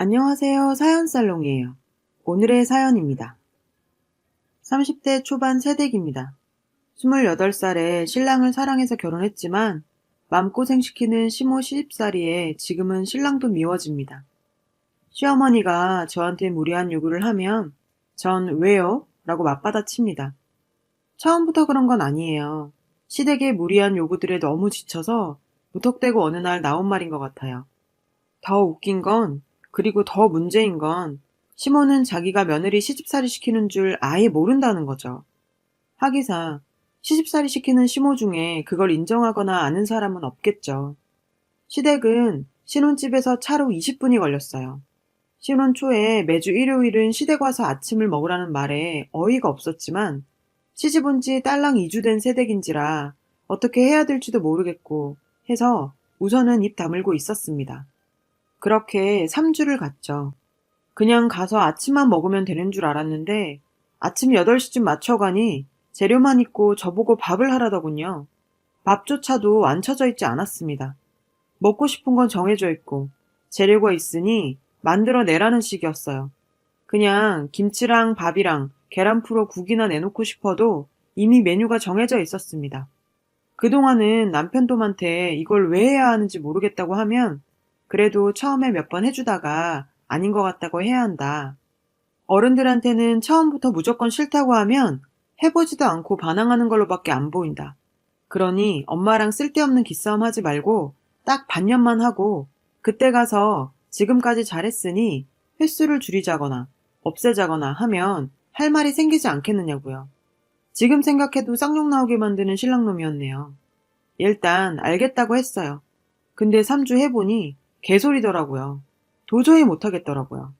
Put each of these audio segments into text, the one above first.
안녕하세요. 사연살롱이에요. 오늘의 사연입니다. 30대 초반 새댁입니다. 28살에 신랑을 사랑해서 결혼했지만 맘고생시키는 시모 시집살이에 지금은 신랑도 미워집니다. 시어머니가 저한테 무리한 요구를 하면 전 왜요? 라고 맞받아칩니다. 처음부터 그런 건 아니에요. 시댁의 무리한 요구들에 너무 지쳐서 무턱대고 어느 날 나온 말인 것 같아요. 더 웃긴 건, 그리고 더 문제인 건, 시모는 자기가 며느리 시집살이 시키는 줄 아예 모른다는 거죠. 하기사, 시집살이 시키는 시모 중에 그걸 인정하거나 아는 사람은 없겠죠. 시댁은 신혼집에서 차로 20분이 걸렸어요. 신혼 초에 매주 일요일은 시댁 와서 아침을 먹으라는 말에 어이가 없었지만, 시집 온 지 딸랑 2주 된 새댁인지라 어떻게 해야 될지도 모르겠고 해서 우선은 입 다물고 있었습니다. 그렇게 3주를 갔죠. 그냥 가서 아침만 먹으면 되는 줄 알았는데 아침 8시쯤 맞춰가니 재료만 있고 저보고 밥을 하라더군요. 밥조차도 안 쳐져 있지 않았습니다. 먹고 싶은 건 정해져 있고 재료가 있으니 만들어 내라는 식이었어요. 그냥 김치랑 밥이랑 계란 풀어 국이나 내놓고 싶어도 이미 메뉴가 정해져 있었습니다. 그동안은 남편놈한테 이걸 왜 해야 하는지 모르겠다고 하면 그래도 처음에 몇 번 해주다가 아닌 것 같다고 해야 한다. 어른들한테는 처음부터 무조건 싫다고 하면 해보지도 않고 반항하는 걸로밖에 안 보인다. 그러니 엄마랑 쓸데없는 기싸움 하지 말고 딱 반년만 하고 그때 가서 지금까지 잘했으니 횟수를 줄이자거나 없애자거나 하면 할 말이 생기지 않겠느냐고요. 지금 생각해도 쌍욕 나오게 만드는 신랑놈이었네요. 일단 알겠다고 했어요. 근데 3주 해보니 개소리더라고요. 도저히 못하겠더라고요.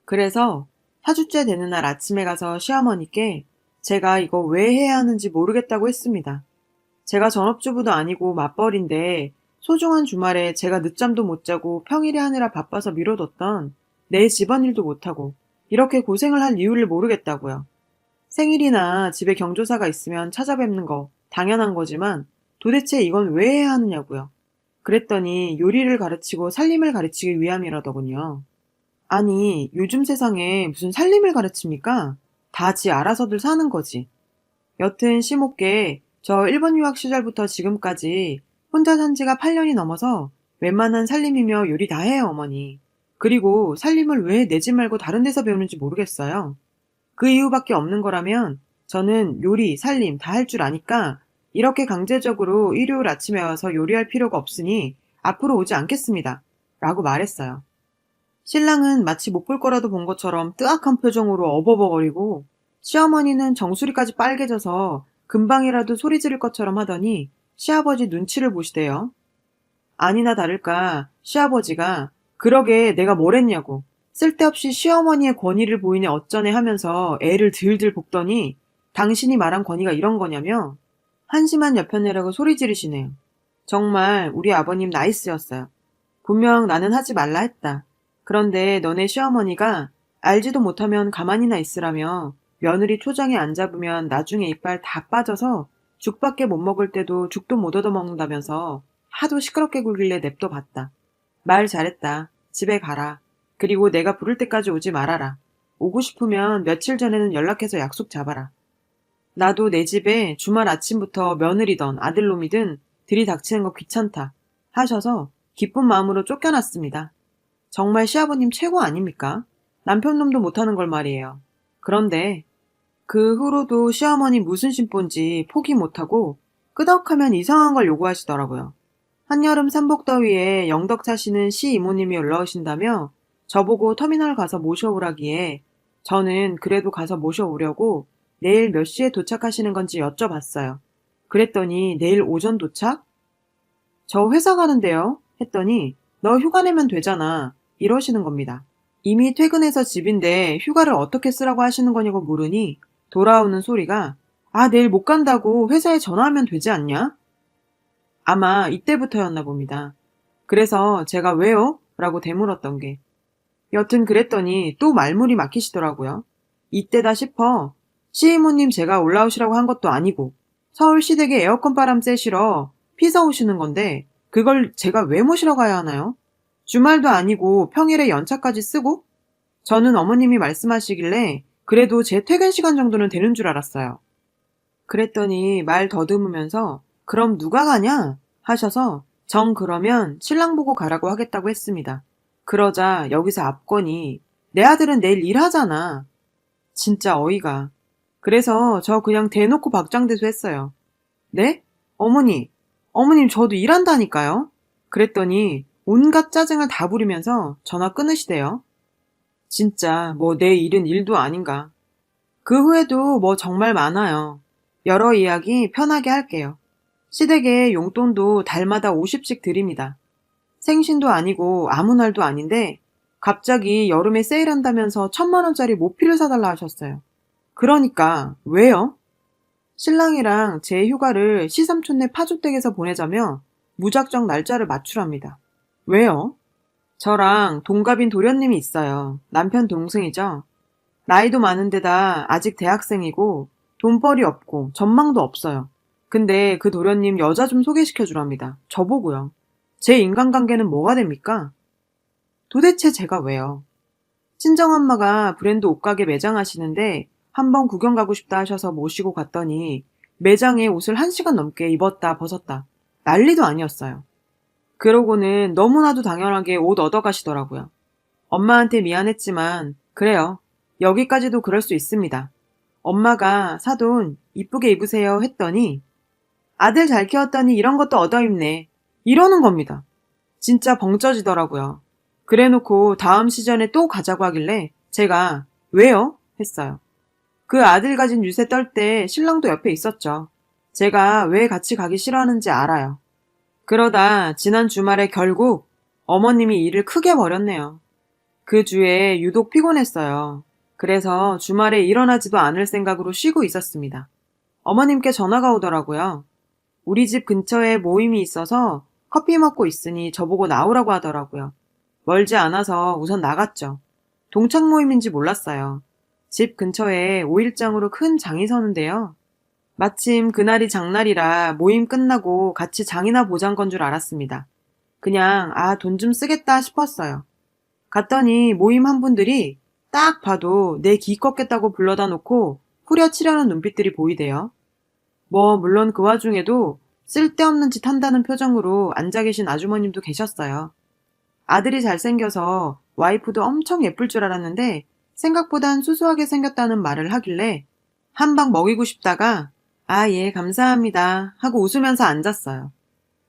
그래서 4주째 되는 날 아침에 가서 시어머니께 제가 이거 왜 해야 하는지 모르겠다고 했습니다. 제가 전업주부도 아니고 맞벌인데 소중한 주말에 제가 늦잠도 못 자고 평일에 하느라 바빠서 미뤄뒀던 내 집안일도 못하고 이렇게 고생을 할 이유를 모르겠다고요. 생일이나 집에 경조사가 있으면 찾아뵙는 거 당연한 거지만 도대체 이건 왜 해야 하느냐고요. 그랬더니 요리를 가르치고 살림을 가르치기 위함이라더군요. 아니, 요즘 세상에 무슨 살림을 가르칩니까? 다 지 알아서들 사는 거지. 여튼 시모께 저 일본 유학 시절부터 지금까지 혼자 산 지가 8년이 넘어서 웬만한 살림이며 요리 다 해요, 어머니. 그리고 살림을 왜 내 집 말고 다른 데서 배우는지 모르겠어요. 그 이유밖에 없는 거라면 저는 요리, 살림 다 할 줄 아니까 이렇게 강제적으로 일요일 아침에 와서 요리할 필요가 없으니 앞으로 오지 않겠습니다. 라고 말했어요. 신랑은 마치 못 볼 거라도 본 것처럼 뜨악한 표정으로 어버버거리고 시어머니는 정수리까지 빨개져서 금방이라도 소리 지를 것처럼 하더니 시아버지 눈치를 보시대요. 아니나 다를까 시아버지가 그러게 내가 뭘 했냐고 쓸데없이 시어머니의 권위를 보이네 어쩌네 하면서 애를 들들 볶더니 당신이 말한 권위가 이런 거냐며 한심한 여편네라고 소리 지르시네요. 정말 우리 아버님 나이스였어요. 분명 나는 하지 말라 했다. 그런데 너네 시어머니가 알지도 못하면 가만히나 있으라며 며느리 초장에 안 잡으면 나중에 이빨 다 빠져서 죽밖에 못 먹을 때도 죽도 못 얻어먹는다면서 하도 시끄럽게 굴길래 냅둬 봤다. 말 잘했다. 집에 가라. 그리고 내가 부를 때까지 오지 말아라. 오고 싶으면 며칠 전에는 연락해서 약속 잡아라. 나도 내 집에 주말 아침부터 며느리든 아들놈이든 들이닥치는 거 귀찮다 하셔서 기쁜 마음으로 쫓겨났습니다. 정말 시아버님 최고 아닙니까? 남편놈도 못하는 걸 말이에요. 그런데 그 후로도 시어머니 무슨 심보인지 포기 못하고 끄덕하면 이상한 걸 요구하시더라고요. 한여름 삼복더위에 영덕 사시는 시 이모님이 올라오신다며 저보고 터미널 가서 모셔오라기에 저는 그래도 가서 모셔오려고 내일 몇 시에 도착하시는 건지 여쭤봤어요. 그랬더니 내일 오전 도착? 저 회사 가는데요? 했더니 너 휴가 내면 되잖아. 이러시는 겁니다. 이미 퇴근해서 집인데 휴가를 어떻게 쓰라고 하시는 거냐고 물으니 돌아오는 소리가 아, 내일 못 간다고 회사에 전화하면 되지 않냐? 아마 이때부터였나 봅니다. 그래서 제가 왜요? 라고 되물었던 게. 여튼 그랬더니 또 말문이 막히시더라고요. 이때다 싶어. 시이모님 제가 올라오시라고 한 것도 아니고 서울 시댁에 에어컨 바람 쐬시러 피서 오시는 건데 그걸 제가 왜 모시러 가야 하나요? 주말도 아니고 평일에 연차까지 쓰고? 저는 어머님이 말씀하시길래 그래도 제 퇴근 시간 정도는 되는 줄 알았어요. 그랬더니 말 더듬으면서 그럼 누가 가냐? 하셔서 정 그러면 신랑 보고 가라고 하겠다고 했습니다. 그러자 여기서 압권이 내 아들은 내일 일하잖아. 진짜 어이가. 그래서 저 그냥 대놓고 박장대소 했어요. 네? 어머니, 어머님 저도 일한다니까요. 그랬더니 온갖 짜증을 다 부리면서 전화 끊으시대요. 진짜 뭐 내 일은 일도 아닌가. 그 후에도 뭐 정말 많아요. 여러 이야기 편하게 할게요. 시댁에 용돈도 달마다 50씩 드립니다. 생신도 아니고 아무 날도 아닌데 갑자기 여름에 세일한다면서 1,000만 원짜리 모피를 사달라 하셨어요. 그러니까 왜요? 신랑이랑 제 휴가를 시삼촌네 파주댁에서 보내자며 무작정 날짜를 맞추랍니다. 왜요? 저랑 동갑인 도련님이 있어요. 남편 동생이죠. 나이도 많은데다 아직 대학생이고 돈벌이 없고 전망도 없어요. 근데 그 도련님 여자 좀 소개시켜 주랍니다. 저보고요. 제 인간관계는 뭐가 됩니까? 도대체 제가 왜요? 친정엄마가 브랜드 옷가게 매장 하시는데 한번 구경 가고 싶다 하셔서 모시고 갔더니 매장에 옷을 1시간 넘게 입었다 벗었다. 난리도 아니었어요. 그러고는 너무나도 당연하게 옷 얻어가시더라고요. 엄마한테 미안했지만 그래요. 여기까지도 그럴 수 있습니다. 엄마가 사돈 이쁘게 입으세요 했더니 아들 잘 키웠더니 이런 것도 얻어입네. 이러는 겁니다. 진짜 벙쪄지더라고요. 그래놓고 다음 시즌에 또 가자고 하길래 제가 왜요? 했어요. 그 아들 가진 유세 떨 때 신랑도 옆에 있었죠. 제가 왜 같이 가기 싫어하는지 알아요. 그러다 지난 주말에 결국 어머님이 일을 크게 벌였네요. 그 주에 유독 피곤했어요. 그래서 주말에 일어나지도 않을 생각으로 쉬고 있었습니다. 어머님께 전화가 오더라고요. 우리 집 근처에 모임이 있어서 커피 먹고 있으니 저보고 나오라고 하더라고요. 멀지 않아서 우선 나갔죠. 동창 모임인지 몰랐어요. 집 근처에 5일장으로 큰 장이 서는데요. 마침 그날이 장날이라 모임 끝나고 같이 장이나 보잔 건 줄 알았습니다. 그냥 돈 좀 쓰겠다 싶었어요. 갔더니 모임 한 분들이 딱 봐도 내 기 꺾겠다고 불러다 놓고 후려치려는 눈빛들이 보이대요. 물론 그 와중에도 쓸데없는 짓 한다는 표정으로 앉아 계신 아주머님도 계셨어요. 아들이 잘생겨서 와이프도 엄청 예쁠 줄 알았는데 생각보단 수수하게 생겼다는 말을 하길래 한 방 먹이고 싶다가 예, 감사합니다 하고 웃으면서 앉았어요.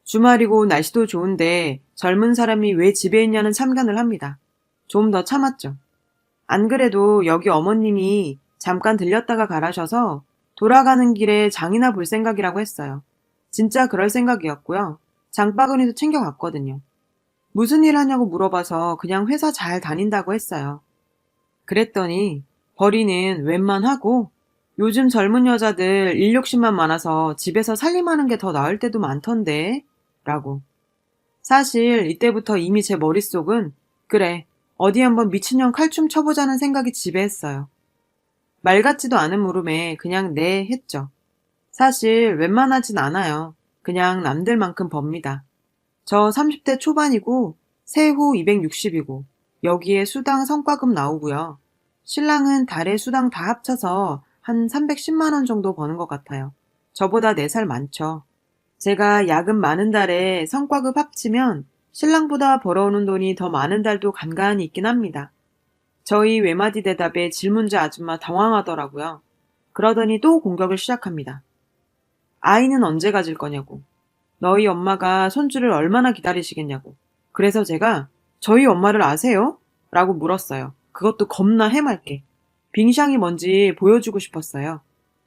주말이고 날씨도 좋은데 젊은 사람이 왜 집에 있냐는 참견을 합니다. 좀 더 참았죠. 안 그래도 여기 어머님이 잠깐 들렸다가 가라셔서 돌아가는 길에 장이나 볼 생각이라고 했어요. 진짜 그럴 생각이었고요. 장바구니도 챙겨갔거든요. 무슨 일 하냐고 물어봐서 그냥 회사 잘 다닌다고 했어요. 그랬더니 벌이는 웬만하고 요즘 젊은 여자들 일 욕심만 많아서 집에서 살림하는 게 더 나을 때도 많던데 라고. 사실 이때부터 이미 제 머릿속은 그래 어디 한번 미친년 칼춤 쳐보자는 생각이 지배했어요. 말 같지도 않은 물음에 그냥 네 했죠. 사실 웬만하진 않아요. 그냥 남들만큼 법니다. 저 30대 초반이고 세후 260이고 여기에 수당 성과금 나오고요. 신랑은 달에 수당 다 합쳐서 한 310만 원 정도 버는 것 같아요. 저보다 4살 많죠. 제가 야근 많은 달에 성과급 합치면 신랑보다 벌어오는 돈이 더 많은 달도 간간히 있긴 합니다. 저희 외마디 대답에 질문자 아줌마 당황하더라고요. 그러더니 또 공격을 시작합니다. 아이는 언제 가질 거냐고. 너희 엄마가 손주를 얼마나 기다리시겠냐고. 그래서 제가 저희 엄마를 아세요? 라고 물었어요. 그것도 겁나 해맑게. 빙샹이 뭔지 보여주고 싶었어요.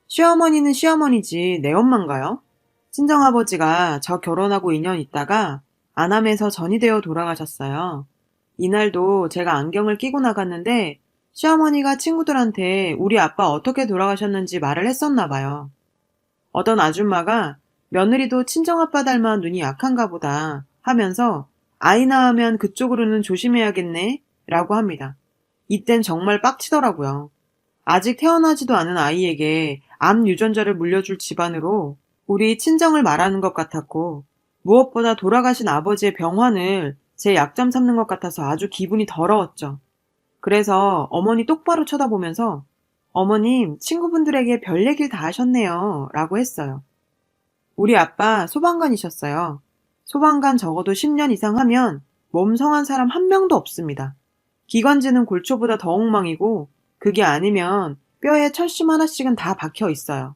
시어머니는 시어머니지 내 엄마인가요? 친정아버지가 저 결혼하고 2년 있다가 안암에서 전이 되어 돌아가셨어요. 이날도 제가 안경을 끼고 나갔는데 시어머니가 친구들한테 우리 아빠 어떻게 돌아가셨는지 말을 했었나 봐요. 어떤 아줌마가 며느리도 친정아빠 닮아 눈이 약한가 보다 하면서 아이 낳으면 그쪽으로는 조심해야겠네 라고 합니다. 이땐 정말 빡치더라고요. 아직 태어나지도 않은 아이에게 암 유전자를 물려줄 집안으로 우리 친정을 말하는 것 같았고 무엇보다 돌아가신 아버지의 병환을 제 약점 삼는 것 같아서 아주 기분이 더러웠죠. 그래서 어머니 똑바로 쳐다보면서 어머님, 친구분들에게 별 얘기를 다 하셨네요. 라고 했어요. 우리 아빠 소방관이셨어요. 소방관 적어도 10년 이상 하면 몸 성한 사람 한 명도 없습니다. 기관지는 골초보다 더 엉망이고 그게 아니면 뼈에 철심 하나씩은 다 박혀 있어요.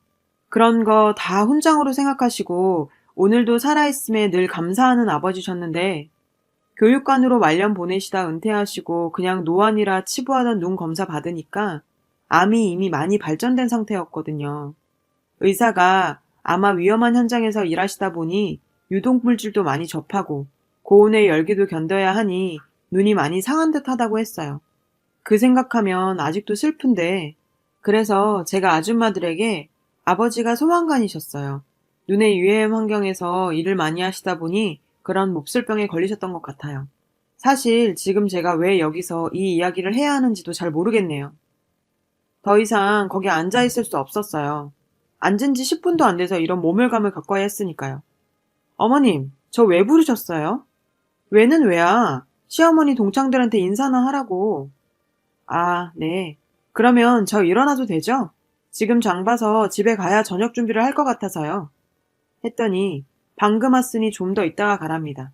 그런 거 다 훈장으로 생각하시고 오늘도 살아있음에 늘 감사하는 아버지셨는데 교육관으로 말년 보내시다 은퇴하시고 그냥 노안이라 치부하던 눈 검사 받으니까 암이 이미 많이 발전된 상태였거든요. 의사가 아마 위험한 현장에서 일하시다 보니 유독물질도 많이 접하고 고온의 열기도 견뎌야 하니 눈이 많이 상한 듯 하다고 했어요. 그 생각하면 아직도 슬픈데 그래서 제가 아줌마들에게 아버지가 소방관이셨어요. 눈의 유해염 환경에서 일을 많이 하시다 보니 그런 몹쓸병에 걸리셨던 것 같아요. 사실 지금 제가 왜 여기서 이 이야기를 해야 하는지도 잘 모르겠네요. 더 이상 거기 앉아 있을 수 없었어요. 앉은 지 10분도 안 돼서 이런 모멸감을 갖고 와야 했으니까요. 어머님, 저 왜 부르셨어요? 왜는 왜야? 시어머니 동창들한테 인사나 하라고. 아, 네. 그러면 저 일어나도 되죠? 지금 장 봐서 집에 가야 저녁 준비를 할 것 같아서요. 했더니 방금 왔으니 좀 더 있다가 가랍니다.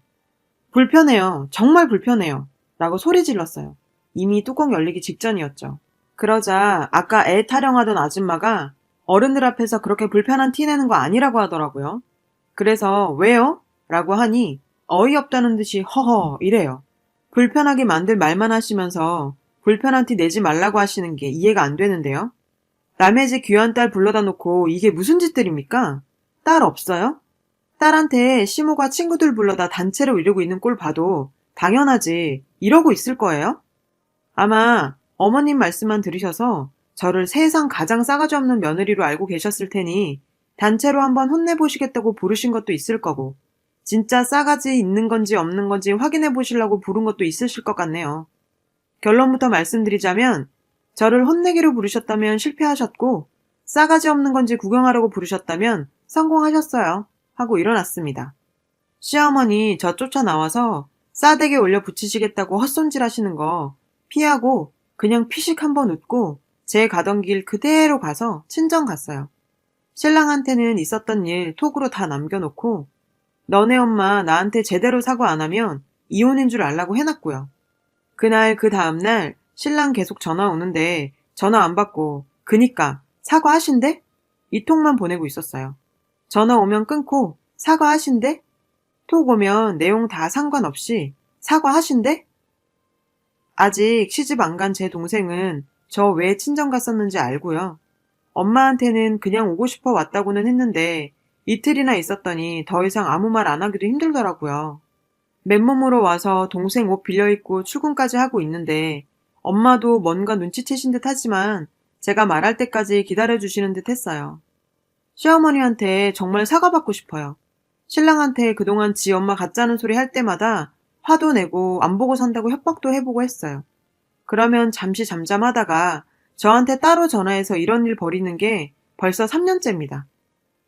불편해요. 정말 불편해요. 라고 소리 질렀어요. 이미 뚜껑 열리기 직전이었죠. 그러자 아까 애 타령하던 아줌마가 어른들 앞에서 그렇게 불편한 티 내는 거 아니라고 하더라고요. 그래서 왜요? 라고 하니 어이없다는 듯이 허허 이래요. 불편하게 만들 말만 하시면서 불편한 티 내지 말라고 하시는 게 이해가 안 되는데요. 남의 집 귀한 딸 불러다 놓고 이게 무슨 짓들입니까? 딸 없어요? 딸한테 시모가 친구들 불러다 단체로 이러고 있는 꼴 봐도 당연하지 이러고 있을 거예요? 아마 어머님 말씀만 들으셔서 저를 세상 가장 싸가지 없는 며느리로 알고 계셨을 테니 단체로 한번 혼내보시겠다고 부르신 것도 있을 거고 진짜 싸가지 있는 건지 없는 건지 확인해 보시려고 부른 것도 있으실 것 같네요. 결론부터 말씀드리자면 저를 혼내기로 부르셨다면 실패하셨고 싸가지 없는 건지 구경하려고 부르셨다면 성공하셨어요. 하고 일어났습니다. 시어머니 저 쫓아나와서 싸대기 올려 붙이시겠다고 헛손질 하시는 거 피하고 그냥 피식 한번 웃고 제 가던 길 그대로 가서 친정 갔어요. 신랑한테는 있었던 일 톡으로 다 남겨놓고 너네 엄마 나한테 제대로 사과 안 하면 이혼인 줄 알라고 해놨고요. 그날 그 다음날 신랑 계속 전화 오는데 전화 안 받고 그니까 사과하신대? 이 톡만 보내고 있었어요. 전화 오면 끊고 사과하신대? 톡 오면 내용 다 상관없이 사과하신대? 아직 시집 안 간 제 동생은 저 왜 친정 갔었는지 알고요. 엄마한테는 그냥 오고 싶어 왔다고는 했는데 이틀이나 있었더니 더 이상 아무 말 안 하기도 힘들더라고요. 맨몸으로 와서 동생 옷 빌려 입고 출근까지 하고 있는데 엄마도 뭔가 눈치채신 듯 하지만 제가 말할 때까지 기다려주시는 듯 했어요. 시어머니한테 정말 사과받고 싶어요. 신랑한테 그동안 지 엄마 가짜는 소리 할 때마다 화도 내고 안 보고 산다고 협박도 해보고 했어요. 그러면 잠시 잠잠하다가 저한테 따로 전화해서 이런 일 벌이는 게 벌써 3년째입니다.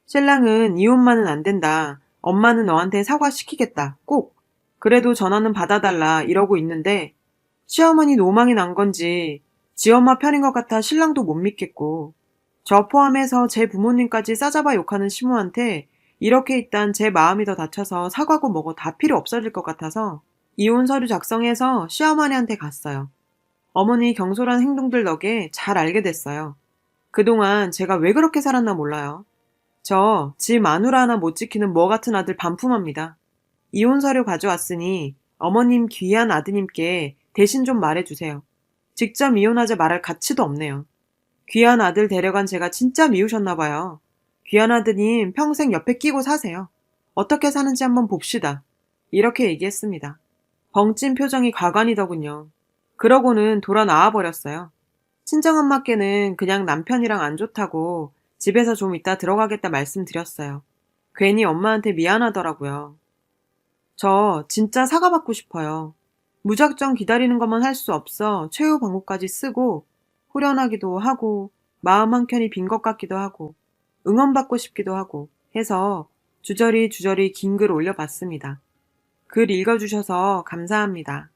신랑은 이혼만은 안 된다. 엄마는 너한테 사과시키겠다. 꼭. 그래도 전화는 받아달라. 이러고 있는데 시어머니 노망이 난 건지 지 엄마 편인 것 같아 신랑도 못 믿겠고 저 포함해서 제 부모님까지 싸잡아 욕하는 시모한테 이렇게 있단 제 마음이 더 다쳐서 사과고 뭐고 다 필요 없어질 것 같아서 이혼 서류 작성해서 시어머니한테 갔어요. 어머니 경솔한 행동들 덕에 잘 알게 됐어요. 그동안 제가 왜 그렇게 살았나 몰라요. 저 지 마누라 하나 못 지키는 뭐 같은 아들 반품합니다. 이혼 서류 가져왔으니 어머님 귀한 아드님께 대신 좀 말해주세요. 직접 이혼하자 말할 가치도 없네요. 귀한 아들 데려간 제가 진짜 미우셨나 봐요. 귀한 아드님 평생 옆에 끼고 사세요. 어떻게 사는지 한번 봅시다. 이렇게 얘기했습니다. 벙찐 표정이 가관이더군요. 그러고는 돌아 나와버렸어요. 친정엄마께는 그냥 남편이랑 안 좋다고 집에서 좀 이따 들어가겠다 말씀드렸어요. 괜히 엄마한테 미안하더라고요. 저 진짜 사과받고 싶어요. 무작정 기다리는 것만 할 수 없어 최후 방구까지 쓰고 후련하기도 하고 마음 한켠이 빈 것 같기도 하고 응원받고 싶기도 하고 해서 주저리 긴 글 올려봤습니다. 글 읽어주셔서 감사합니다.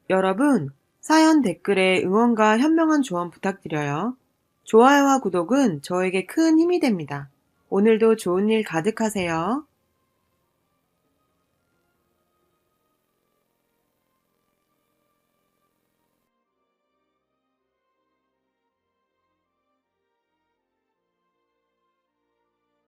여러분, 사연 댓글에 응원과 현명한 조언 부탁드려요. 좋아요와 구독은 저에게 큰 힘이 됩니다. 오늘도 좋은 일 가득하세요.